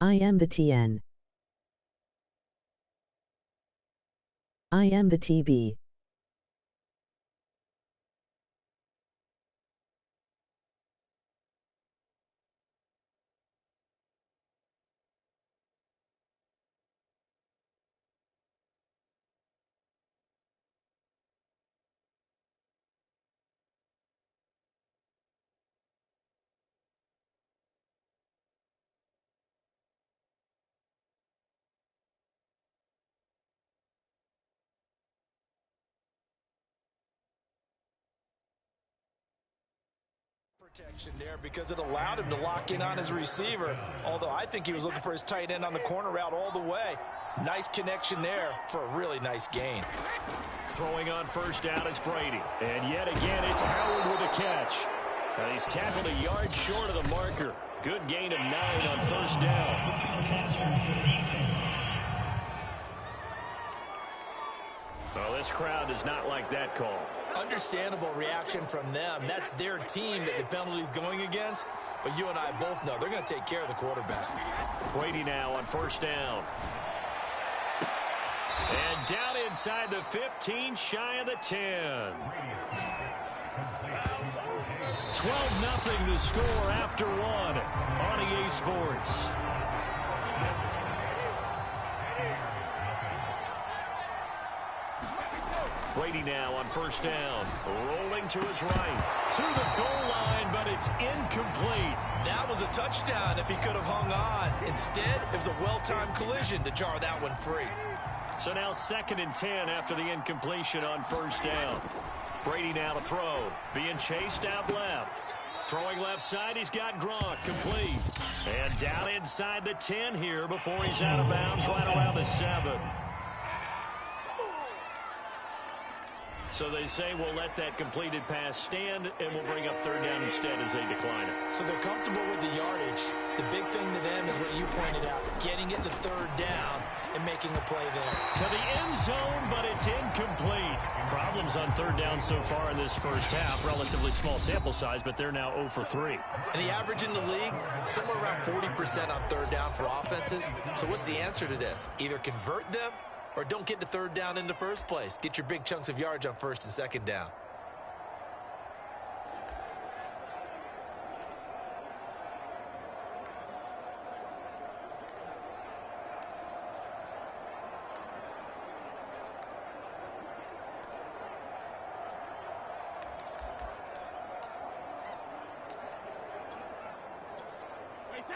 I am the TN. I am the TB. Protection there because it allowed him to lock in on his receiver, although I think he was looking for his tight end on the corner route all the way. Nice connection there for a really nice gain. Throwing on first down is Brady, and yet again it's Howard with a catch. And he's tackled a yard short of the marker. Good gain of 9 on first down. Well, this crowd does not like that call. Understandable reaction from them. That's their team that the penalty's going against. But you and I both know they're going to take care of the quarterback. Brady now on first down. And down inside the 15, shy of the 10. 12-0 the score after 1 on EA Sports. Brady now on first down, rolling to his right, to the goal line, but it's incomplete. That was a touchdown if he could have hung on. Instead, it was a well-timed collision to jar that one free. So now 2nd and 10 after the incompletion on first down. Brady now to throw, being chased out left. Throwing left side, he's got Gronk complete. And down inside the 10 here before he's out of bounds right around the 7. So they say we'll let that completed pass stand, and we'll bring up third down instead as they decline it. So they're comfortable with the yardage. The big thing to them is what you pointed out, getting it to third down and making a play there. To the end zone, but it's incomplete. Problems on third down so far in this first half. Relatively small sample size, but they're now 0 for 3. And the average in the league, somewhere around 40% on third down for offenses. So what's the answer to this? Either convert them or don't get to third down in the first place. Get your big chunks of yards on first and second down.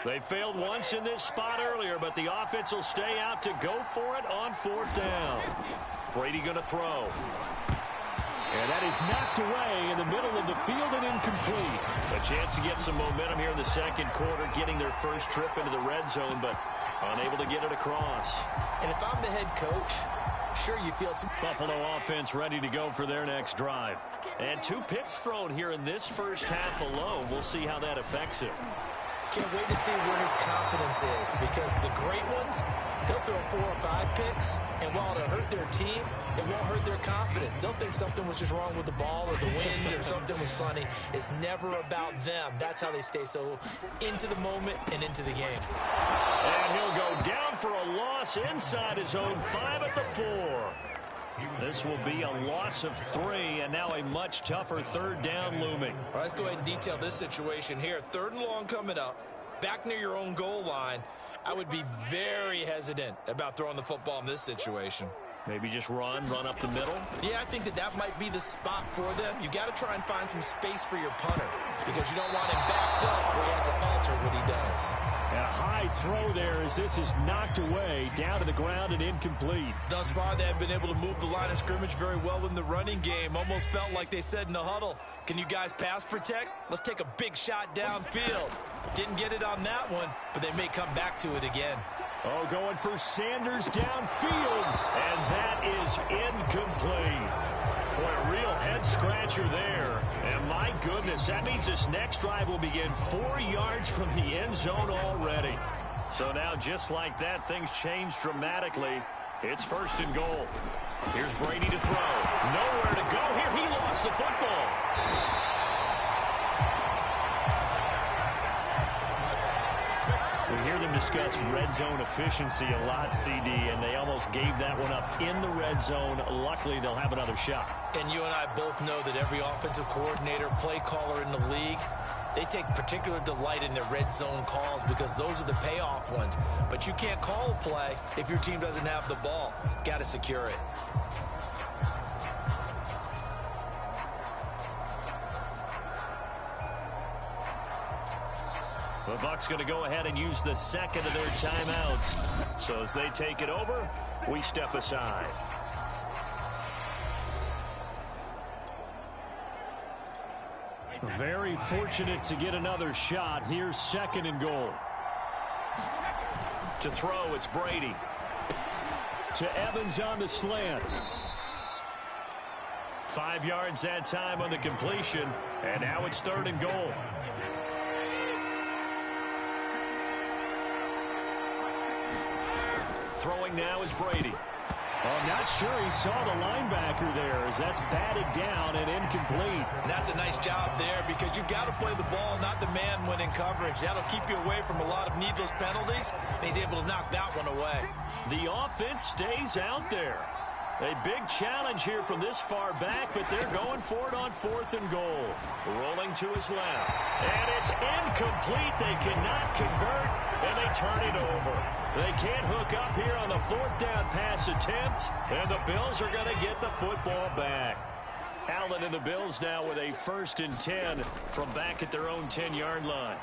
They failed once in this spot earlier, but the offense will stay out to go for it on 4th down. Brady going to throw. And that is knocked away in the middle of the field and incomplete. A chance to get some momentum here in the second quarter, getting their first trip into the red zone, but unable to get it across. And if I'm the head coach, sure you feel some... Buffalo offense ready to go for their next drive. And 2 picks thrown here in this first half alone. We'll see how that affects him. Can't wait to see where his confidence is, because the great ones, they'll throw 4 or 5 picks, and while it'll hurt their team, it won't hurt their confidence. They'll think something was just wrong with the ball or the wind or something was funny. It's never about them. That's how they stay so into the moment and into the game. And he'll go down for a loss inside his own 5 at the 4. This will be a loss of 3, and now a much tougher third down looming. All right, let's go ahead and detail this situation here. 3rd and long coming up, back near your own goal line. I would be very hesitant about throwing the football in this situation. Maybe just run up the middle? Yeah, I think that might be the spot for them. You got to try and find some space for your punter, because you don't want him backed up where he has to alter what he does. And a high throw there as this is knocked away, down to the ground and incomplete. Thus far, they have been able to move the line of scrimmage very well in the running game. Almost felt like they said in the huddle, can you guys pass protect? Let's take a big shot downfield. Didn't get it on that one, but they may come back to it again. Oh, going for Sanders downfield, and that is incomplete. Boy, a real head-scratcher there. And my goodness, that means this next drive will begin 4 yards from the end zone already. So now, just like that, things change dramatically. It's 1st and goal. Here's Brady to throw. Nowhere to go here. He lost the football. We hear them discuss red zone efficiency a lot, CD, and they almost gave that one up in the red zone. Luckily, they'll have another shot. And you and I both know that every offensive coordinator, play caller in the league, they take particular delight in their red zone calls because those are the payoff ones. But you can't call a play if your team doesn't have the ball. Got to secure it. The Bucs going to go ahead and use the second of their timeouts. So as they take it over, we step aside. Very fortunate to get another shot. Here's second and goal. To throw, it's Brady. To Evans on the slant. 5 yards that time on the completion. And now it's third and goal. Throwing now is Brady. I'm not sure he saw the linebacker there as that's batted down and incomplete. And that's a nice job there because you've got to play the ball, not the man when in coverage. That'll keep you away from a lot of needless penalties, and he's able to knock that one away. The offense stays out there. A big challenge here from this far back, but they're going for it on fourth and goal. Rolling to his left. And it's incomplete. They cannot convert, and they turn it over. They can't hook up here on the fourth down pass attempt, and the Bills are going to get the football back. Allen and the Bills now with a 1st and 10 from back at their own 10-yard line.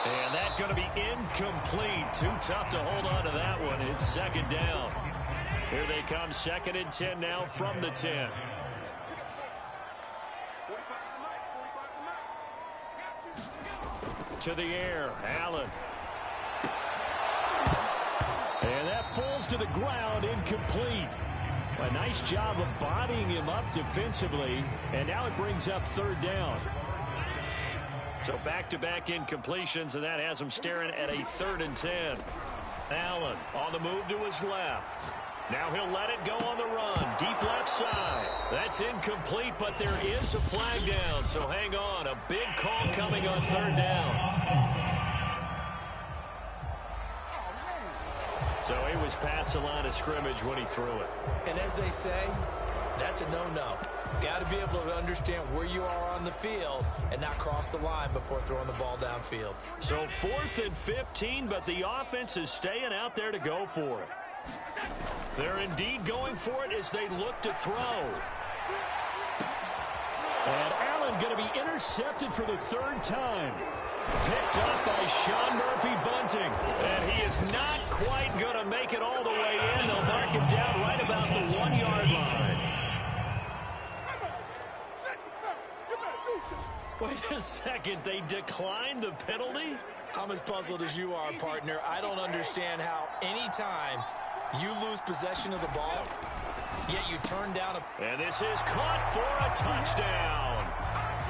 And that's going to be incomplete. Too tough to hold on to that one. It's second down. Here they come, 2nd and 10 now from the 10. To the air, Allen. And that falls to the ground, incomplete. A nice job of bodying him up defensively. And now it brings up third down. So back-to-back incompletions, and that has him staring at a 3rd and 10. Allen on the move to his left. Now he'll let it go on the run. Deep left side. That's incomplete, but there is a flag down. So hang on. A big call coming on third down. So he was past the line of scrimmage when he threw it. And as they say, that's a no-no. Got to be able to understand where you are on the field and not cross the line before throwing the ball downfield. So 4th and 15, but the offense is staying out there to go for it. They're indeed going for it as they look to throw. And Allen going to be intercepted for the 3rd time. Picked up by Sean Murphy-Bunting. And he is not quite going to make it all the way in. They'll mark him down right about the 1-yard line. Wait a second. They declined the penalty? I'm as puzzled as you are, partner. I don't understand how any time you lose possession of the ball, yet you turn down a... And this is caught for a touchdown.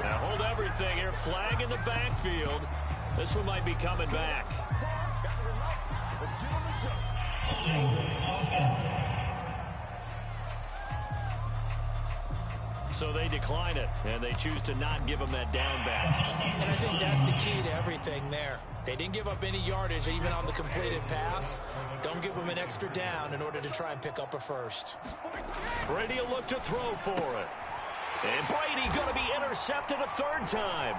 Now hold everything here. Flag in the backfield. This one might be coming back. So they decline it, and they choose to not give him that down back. And I think that's the key to everything there. They didn't give up any yardage, even on the completed pass. Don't give them an extra down in order to try and pick up a first. Brady will look to throw for it. And Brady going to be intercepted a 3rd time.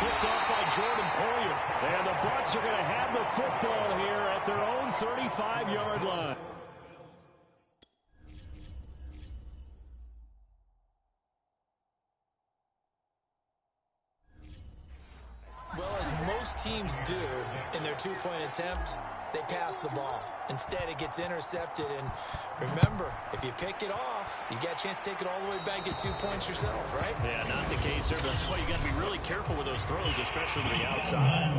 Flipped off by Jordan Poyer. And the Bucs are going to have the football here at their own 35-yard line. Well, as most teams do in their 2-point attempt, they pass the ball. Instead, it gets intercepted. And remember, if you pick it off, you got a chance to take it all the way back, get 2 points yourself, right? Yeah, not the case there. But that's why you got to be really careful with those throws, especially to the outside.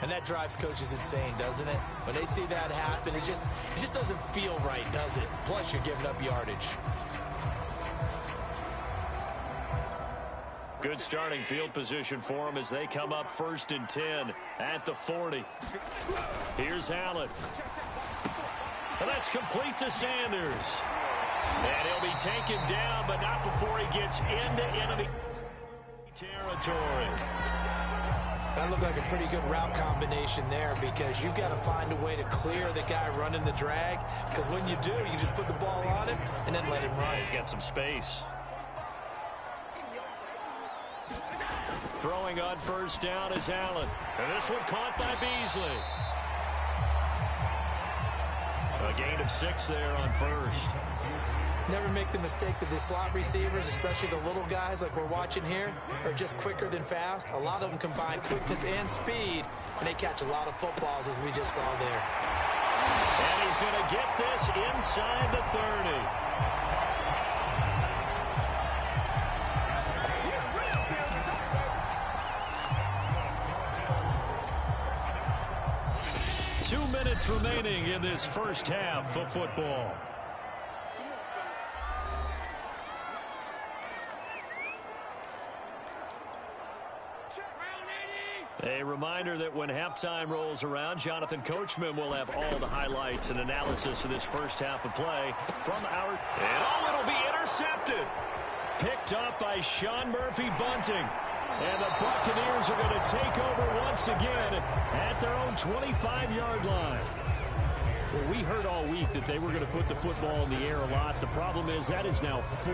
And that drives coaches insane, doesn't it? When they see that happen, it just doesn't feel right, does it? Plus, you're giving up yardage. Good starting field position for them as they come up 1st and 10 at the 40. Here's Allen. And that's complete to Sanders. And he'll be taken down, but not before he gets into enemy Territory. That looked like a pretty good route combination there because you've got to find a way to clear the guy running the drag, because when you do, you just put the ball on him and then let him run. He's got some space. Throwing on first down is Allen. And this one caught by Beasley. A gain of 6 there on first. Never make the mistake that the slot receivers, especially the little guys like we're watching here, are just quicker than fast. A lot of them combine quickness and speed, and they catch a lot of footballs, as we just saw there. And he's going to get this inside the 30. 2 minutes remaining in this first half of football. A reminder that when halftime rolls around, Jonathan Coachman will have all the highlights and analysis of this first half of play from our... And it'll be intercepted. Picked up by Sean Murphy Bunting. And the Buccaneers are going to take over once again at their own 25-yard line. Well, we heard all week that they were going to put the football in the air a lot. The problem is that is now 4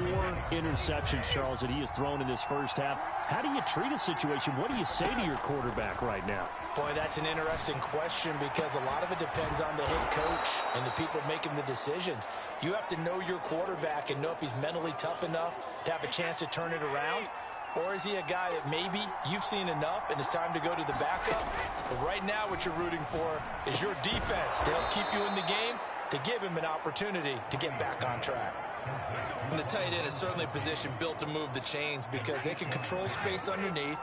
interceptions, Charles, that he has thrown in this first half. How do you treat a situation? What do you say to your quarterback right now? Boy, that's an interesting question because a lot of it depends on the head coach and the people making the decisions. You have to know your quarterback and know if he's mentally tough enough to have a chance to turn it around. Or is he a guy that maybe you've seen enough and it's time to go to the backup? But right now what you're rooting for is your defense to help keep you in the game, to give him an opportunity to get back on track. And the tight end is certainly a position built to move the chains because they can control space underneath.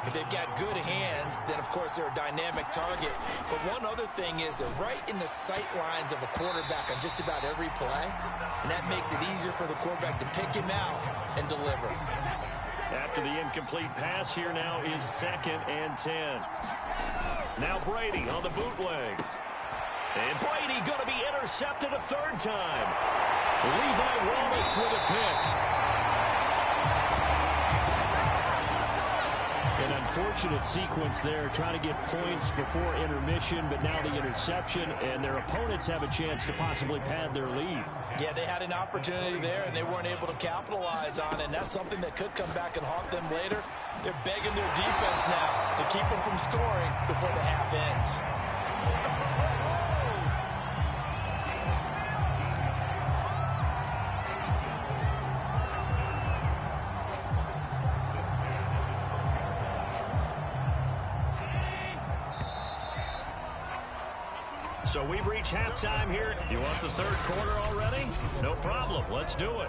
If they've got good hands, then of course they're a dynamic target. But one other thing is they're right in the sight lines of a quarterback on just about every play. And that makes it easier for the quarterback to pick him out and deliver. After the incomplete pass, here now is 2nd and 10. Now Brady on the bootleg. And Brady going to be intercepted a 3rd time. Levi Wallace with a pick. An unfortunate sequence there, trying to get points before intermission, but now the interception, and their opponents have a chance to possibly pad their lead. Yeah, they had an opportunity there, and they weren't able to capitalize on it, and that's something that could come back and haunt them later. They're begging their defense now to keep them from scoring before the half ends. So we've reached halftime here. You want the 3rd quarter already? No problem. Let's do it.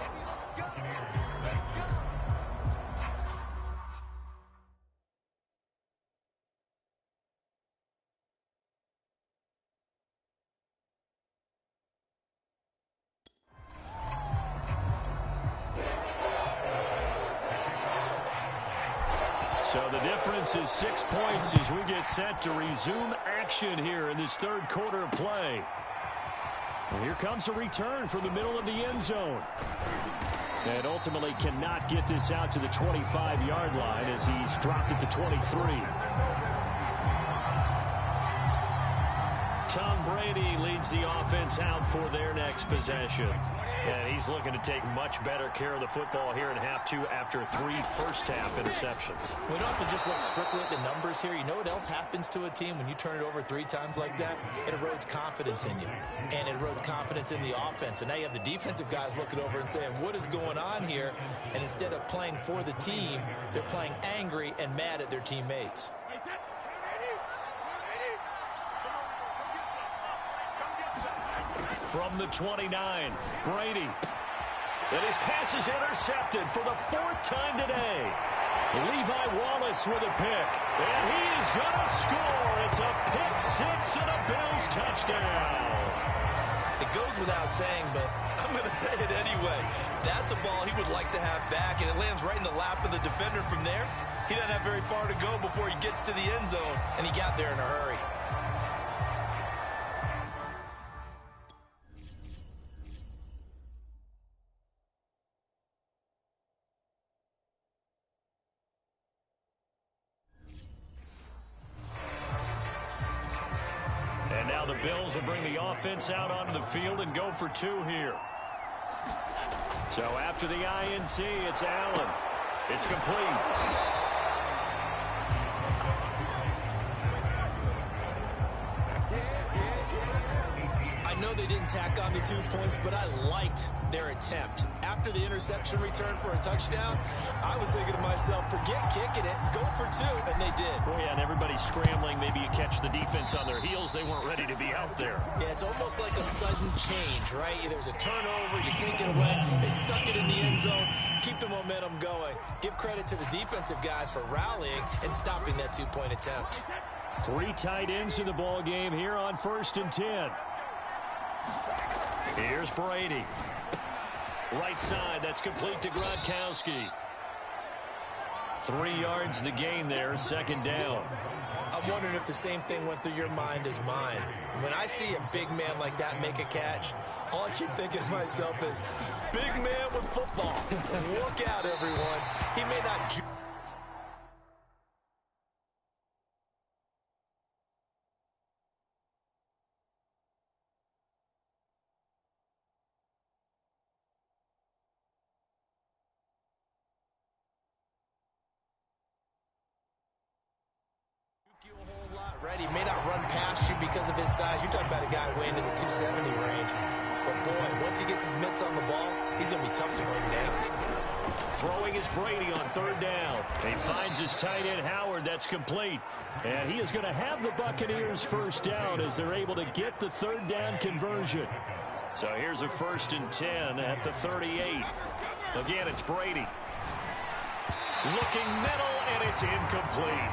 So the difference is 6 points as we get set to resume action here in this 3rd quarter of play. And here comes a return from the middle of the end zone. And ultimately cannot get this out to the 25-yard line as he's dropped it to 23. Tom Brady leads the offense out for their next possession. And he's looking to take much better care of the football here in half 2 after 3 first-half interceptions. We don't have to just look strictly at the numbers here. You know what else happens to a team when you turn it over 3 times like that? It erodes confidence in you. And it erodes confidence in the offense. And now you have the defensive guys looking over and saying, what is going on here? And instead of playing for the team, they're playing angry and mad at their teammates. From the 29, Brady. And his pass is intercepted for the 4th time today. Levi Wallace with a pick. And he is going to score. It's a pick 6 and a Bills touchdown. It goes without saying, but I'm going to say it anyway. That's a ball he would like to have back, and it lands right in the lap of the defender from there. He doesn't have very far to go before he gets to the end zone, and he got there in a hurry. Bills will bring the offense out onto the field and go for two here. So after the INT, it's Allen. It's complete. I know they didn't tack on the 2 points, but I liked their attempt. After the interception return for a touchdown, I was thinking to myself, forget kicking it, go for two, and they did. Well, yeah, and everybody's scrambling. Maybe you catch the defense on their heels. They weren't ready to be out there. Yeah, it's almost like a sudden change, right? There's a turnover, you take it away, they stuck it in the end zone, keep the momentum going. Give credit to the defensive guys for rallying and stopping that 2-point attempt. 3 tight ends in the ball game here on 1st and 10. Here's Brady. Right side, that's complete to Gronkowski. 3 yards the gain there, 2nd down. I'm wondering if the same thing went through your mind as mine. When I see a big man like that make a catch, all I keep thinking to myself is, big man with football. Look out, everyone. He may not... Right, he may not run past you because of his size. You're talking about a guy weighing in the 270 range. But, boy, once he gets his mitts on the ball, he's going to be tough to bring down. Throwing is Brady on 3rd down. He finds his tight end, Howard. That's complete. And he is going to have the Buccaneers 1st down as they're able to get the 3rd down conversion. So here's a 1st and 10 at the 38. Again, it's Brady. Looking middle, and it's incomplete.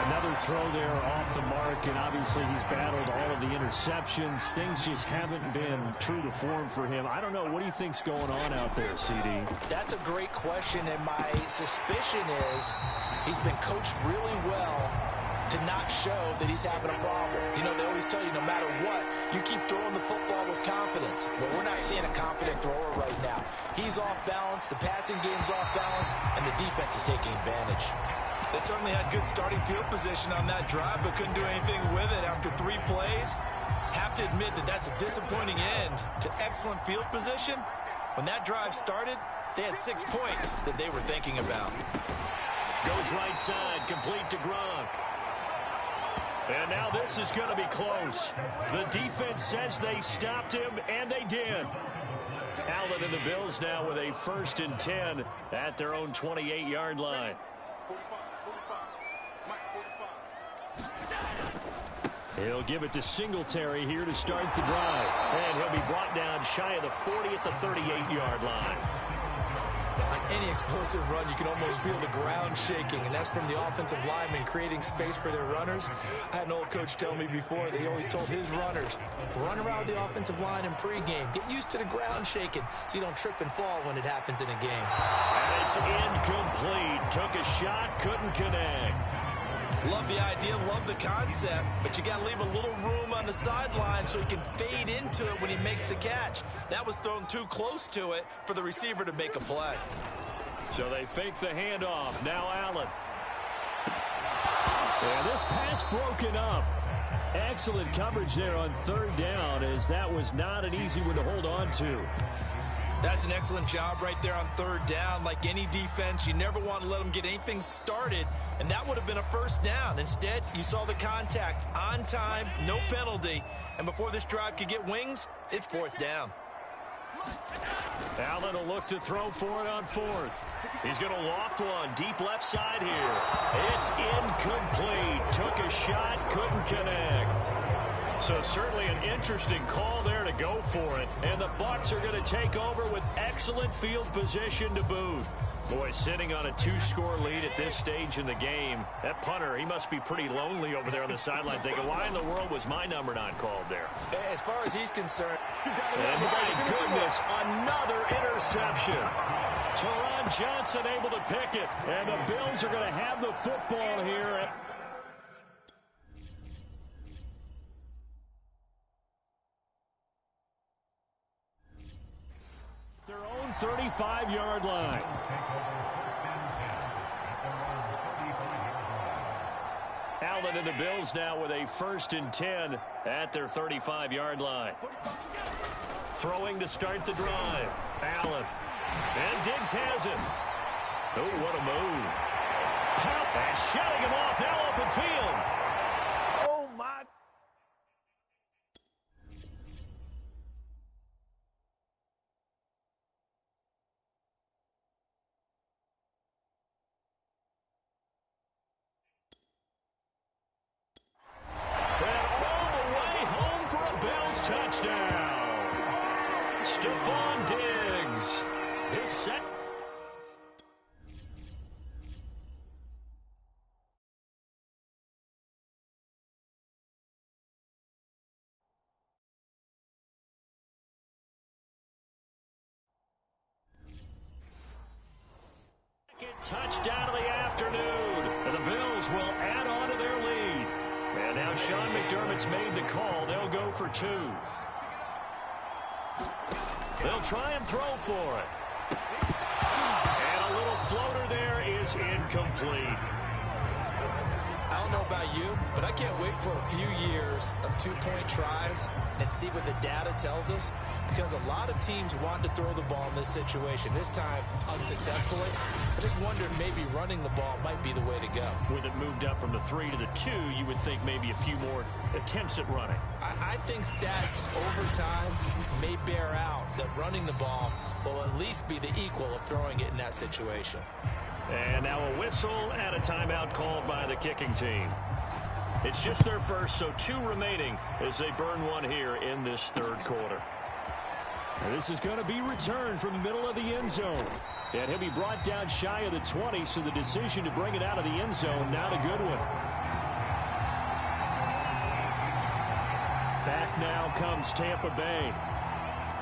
Another throw there off the mark, and obviously he's battled all of the interceptions. Things just haven't been true to form for him. I don't know. What do you think's going on out there, CD? That's a great question, and my suspicion is he's been coached really well to not show that he's having a problem. You know, they always tell you no matter what, you keep throwing the football with confidence. But we're not seeing a confident thrower right now. He's off balance, the passing game's off balance, and the defense is taking advantage. They certainly had good starting field position on that drive, but couldn't do anything with it after 3 plays. Have to admit that that's a disappointing end to excellent field position. When that drive started, they had 6 points that they were thinking about. Goes right side, complete to Gronk. And now this is going to be close. The defense says they stopped him, and they did. Allen and the Bills now with a 1st and 10 at their own 28-yard line. He'll give it to Singletary here to start the drive. And he'll be brought down shy of the 40 at the 38-yard line. On any explosive run, you can almost feel the ground shaking, and that's from the offensive linemen creating space for their runners. I had an old coach tell me before, they always told his runners, run around the offensive line in pregame. Get used to the ground shaking so you don't trip and fall when it happens in a game. And it's incomplete. Took a shot, couldn't connect. Love the idea, love the concept, but you got to leave a little room on the sideline so he can fade into it when he makes the catch. That was thrown too close to it for the receiver to make a play. So they fake the handoff. Now Allen. And this pass broken up. Excellent coverage there on 3rd down, as that was not an easy one to hold on to. That's an excellent job right there on 3rd down. Like any defense, you never want to let them get anything started, and that would have been a 1st down. Instead, you saw the contact on time, no penalty, and before this drive could get wings, it's 4th down. Allen will look to throw for it on 4th. He's going to loft one deep left side here. It's incomplete. Took a shot, couldn't connect. So certainly an interesting call there to go for it. And the Bucs are going to take over with excellent field position to boot. Boy, sitting on a 2-score lead at this stage in the game, that punter, he must be pretty lonely over there on the sideline thinking, why in the world was my number not called there? As far as he's concerned. And my goodness, another interception. Teron Johnson able to pick it. And the Bills are going to have the football here. Their own 35-yard line. Allen and the Bills now with a 1st and 10 at their 35-yard line. Throwing to start the drive. Allen. And Diggs has it. Oh, what a move. And shutting him off. Now open field. Oh, my. And all the way home for a Bills touchdown. Stephon Diggs. His second. Touchdown of the afternoon. And the Bills will add on to their lead. And now Sean McDermott's made the call. They'll go for 2. They'll try and throw for it. And a little floater there is incomplete. I don't know about you, but I can't wait for a few years of 2-point tries and see what the data tells us, because a lot of teams want to throw the ball in this situation. This time, unsuccessfully. I just wondered maybe running the ball might be the way to go. With it moved up from the 3 to the 2, you would think maybe a few more attempts at running. I think stats over time may bear out that running the ball will at least be the equal of throwing it in that situation. And now a whistle and a timeout called by the kicking team. It's just their first, so 2 remaining as they burn one here in this 3rd quarter. And this is going to be returned from the middle of the end zone. And he'll be brought down shy of the 20, so the decision to bring it out of the end zone, not a good one. Back now comes Tampa Bay.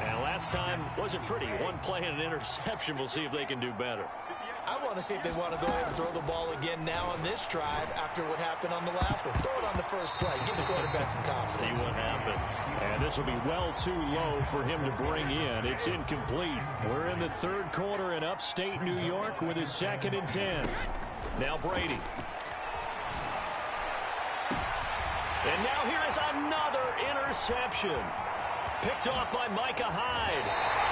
And last time wasn't pretty. One play and an interception. We'll see if they can do better. I want to see if they want to go ahead and throw the ball again now on this drive after what happened on the last one. Throw it on the first play. Give the quarterback some confidence. See what happens. And this will be well too low for him to bring in. It's incomplete. We're in the 3rd quarter in upstate New York with a 2nd and 10. Now Brady. And now here is another interception. Picked off by Micah Hyde.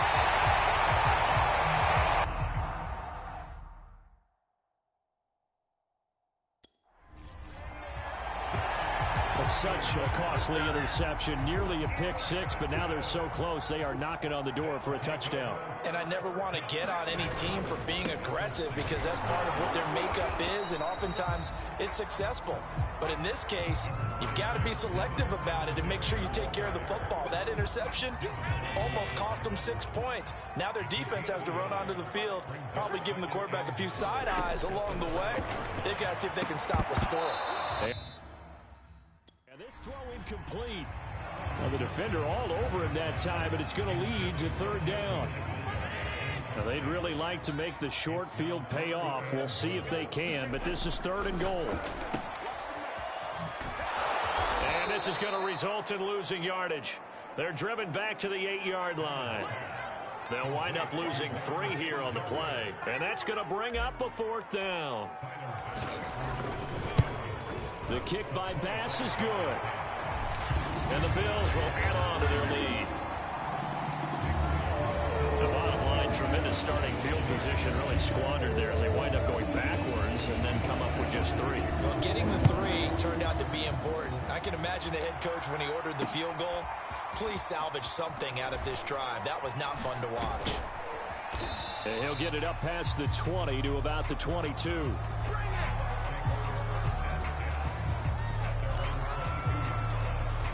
Such a costly interception, nearly a pick 6, but now they're so close they are knocking on the door for a touchdown. And I never want to get on any team for being aggressive, because that's part of what their makeup is, and oftentimes it's successful. But in this case, you've got to be selective about it and make sure you take care of the football. That interception almost cost them 6 points. Now their defense has to run onto the field, probably giving the quarterback a few side eyes along the way. They've got to see if they can stop a score. This throw incomplete. Well, the defender all over him that time, but it's going to lead to 3rd down. Now, they'd really like to make the short field pay off. We'll see if they can, but this is 3rd and goal. And this is going to result in losing yardage. They're driven back to the 8-yard line. They'll wind up losing 3 here on the play, and that's going to bring up a 4th down. The kick by Bass is good. And the Bills will add on to their lead. The bottom line, tremendous starting field position, really squandered there as they wind up going backwards and then come up with just 3. Well, getting the 3 turned out to be important. I can imagine the head coach, when he ordered the field goal, please salvage something out of this drive. That was not fun to watch. And he'll get it up past the 20 to about the 22.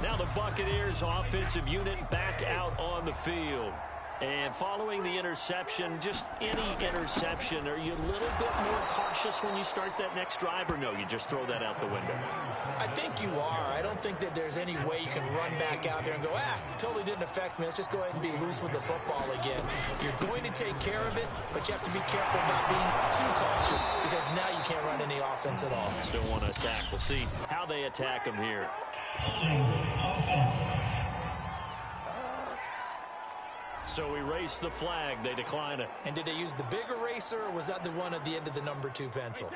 Now the Buccaneers offensive unit back out on the field. And following the interception, just any interception, are you a little bit more cautious when you start that next drive, or no, you just throw that out the window? I think you are. I don't think that there's any way you can run back out there and go, totally didn't affect me. Let's just go ahead and be loose with the football again. You're going to take care of it, but you have to be careful about being too cautious, because now you can't run any offense at all. Still want to attack. We'll see how they attack them here. So we race the flag. They decline it. And did they use the big eraser, or was that the one at the end of the number 2 pencil?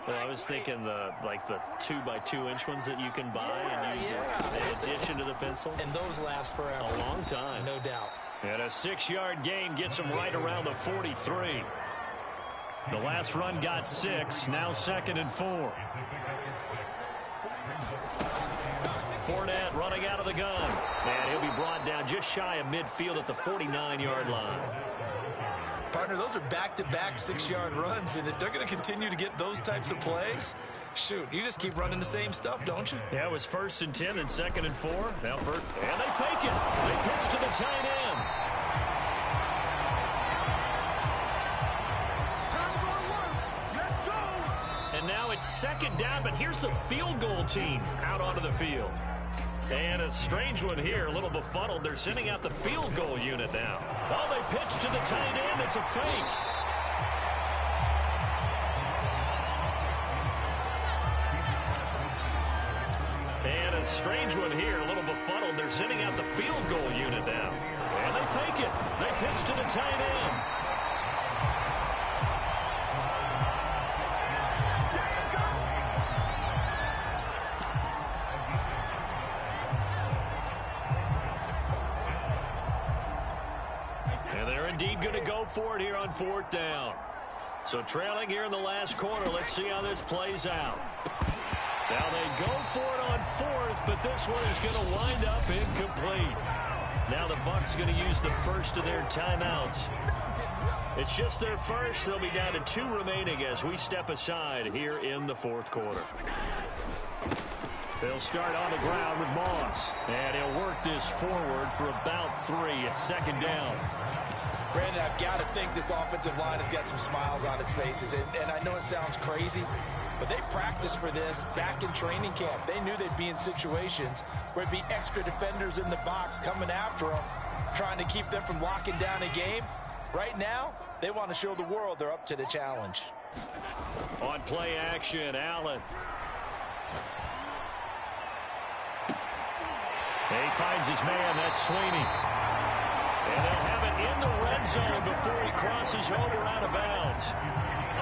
Well, I was thinking the 2x2-inch ones that you can buy and use in addition to the pencil. And those last forever. A long time. No doubt. And a 6-yard gain gets him right around the 43. The last run got 6. Now 2nd and 4. Fournette running out of the gun. And he'll be brought down just shy of midfield at the 49-yard line. Partner, those are back-to-back 6-yard runs, and if they're going to continue to get those types of plays, shoot, you just keep running the same stuff, don't you? Yeah, it was 1st and 10 and 2nd and 4. Now and they fake it. They pitch to the tight end. And now it's 2nd down, but here's the field goal team out onto the field. And a strange one here, a little befuddled. They're sending out the field goal unit now. Oh, they pitch to the tight end. It's a fake. And a strange one here, a little befuddled. They're sending out the field goal unit now. And they fake it. They pitch to the tight end. Going to go for it here on 4th down. So trailing here in the last quarter. Let's see how this plays out. Now they go for it on 4th, but this one is going to wind up incomplete. Now the Bucs going to use the first of their timeouts. It's just their first. They'll be down to 2 remaining as we step aside here in the 4th quarter. They'll start on the ground with Moss. And he'll work this forward for about 3 at 2nd down. Brandon, I've got to think this offensive line has got some smiles on its faces. And I know it sounds crazy, but they practiced for this back in training camp. They knew they'd be in situations where it'd be extra defenders in the box coming after them, trying to keep them from locking down a game. Right now, they want to show the world they're up to the challenge. On play action, Allen. He finds his man. That's Sweeney. And they'll have it in the red zone before he crosses over out of bounds.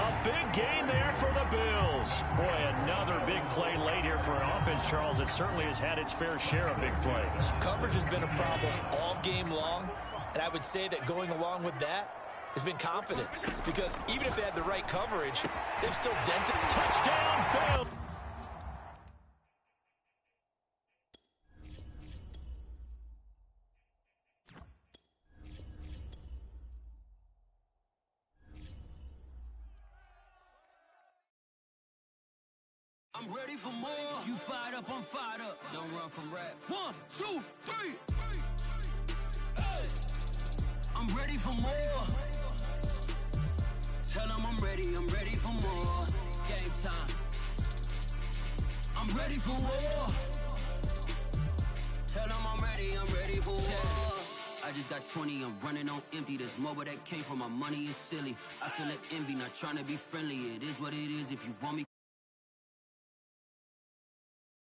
A big gain there for the Bills. Boy, another big play late here for an offense, Charles, that certainly has had its fair share of big plays. Coverage has been a problem all game long, and I would say that going along with that has been confidence. Because even if they had the right coverage, they've still dented. Touchdown, Bills! I'm ready for more. You fired up, I'm fired up. Don't run from rap. 1, 2, 3. Hey. I'm ready for more. Tell them I'm ready for more. Game time. I'm ready for war. Tell them I'm ready for war. I just got 20, I'm running on empty. This mobile that came from my money is silly. I feel like envy, not trying to be friendly. It is what it is if you want me.